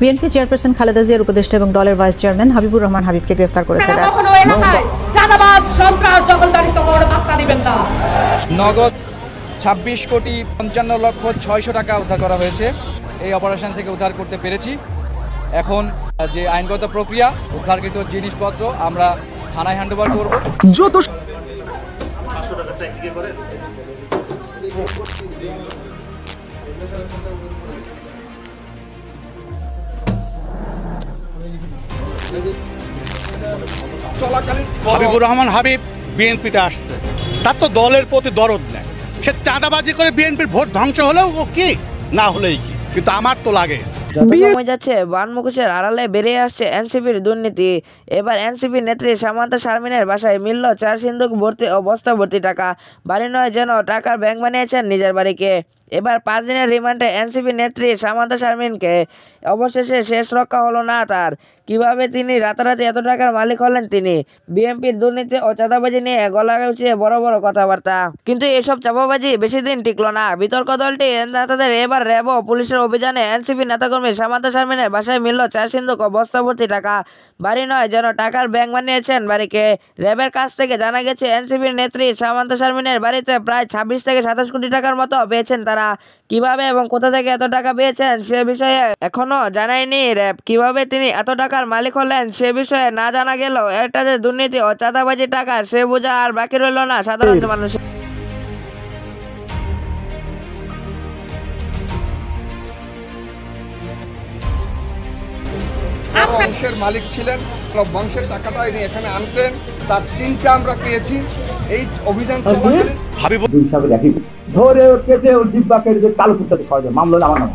BNP chairperson Khaleda জিয়ার উপদেষ্টা এবং দলের ভাইস চেয়ারম্যান হাবিবুর রহমান হাবিবকে গ্রেফতার করেছে র্যাব। নগদ 26,55,600,000 টাকা উদ্ধার করা হয়েছে। এই অপারেশন থেকে উদ্ধার করতে পেরেছি। এখন যে আইনগত প্রক্রিয়া, উদ্ধারকৃত জিনিসপত্র আমরা থানায় হ্যান্ডওভার করব। যত হাবিবুর রহমান হাবিব বিএনপিতে আসছে, তার তো দলের প্রতি দরদ নেই। সে চাঁদাবাজি করে বিএনপির ভোট ধ্বংস হলেও কি না হলেই কি, কিন্তু আমার তো লাগে। সময় যাচ্ছে বান মুখোশের আড়ালে বেরিয়ে আসছে এনসিপির দুর্নীতি। এবার এনসিপি নেত্রী সামান্তা শারমিনের বাসায় মিলল 4 সিন্দুক ভর্তি ও বস্তা ভর্তি টাকা। বাড়ি নয় যেন টাকার ব্যাংক বানিয়েছেন নিজের বাড়িকে। এবার 5 দিনের রিমান্ডে এনসিপি নেত্রী সামান্তা শারমিনকে। অবশেষে শেষ রক্ষা হলো না তার। কিভাবে তিনি রাতারাতি এত টাকার মালিক হলেন তিনি? বিএনপির দুর্নীতি ও চাঁদাবাজি নিয়ে গলা উঁচিয়ে বড় বড় কথাবার্তা, কিন্তু এসব চাপাবাজি বেশি দিন টিকলো না। বিতর্ক দলটি তাদের এবার র্যাব ও পুলিশের অভিযানে এনসিপি নেতাকর্মী সামান্তা শারমিনের বাসায় মিলল 4 সিন্দুক ও বস্তা ভর্তি টাকা। বাড়ি নয় যেন টাকার ব্যাংক বানিয়েছেন বাড়িকে। র্যাবের কাছ থেকে জানা গেছে এনসিপির নেত্রী সামান্তা শারমিনের বাড়িতে প্রায় 26 থেকে 27 কোটি টাকার মতো পেয়েছেন তারা। কিভাবে এবং কোথা থেকে এত টাকা পেয়েছেন সে বিষয়ে এখনো জানায়নি র্যাব। কিভাবে তিনি এত টাকার মালিক হলেন সে বিষয়ে না জানা গেল এটা যে দুর্নীতি ও চাঁদাবাজি টাকা সে বোঝা আর বাকি রইল না সাধারণ মানুষের। বংশের মালিক ছিলেন, বংশের টাকাটা এনে এখানে আনতেন, তার 3টা আমরা পেয়েছি। এই অভিযান হাবিবুর ধরে কেটে ওর জিব্বা কেটে কালো কুত্তাকে খাওয়া যায়, মামলা আমার নাম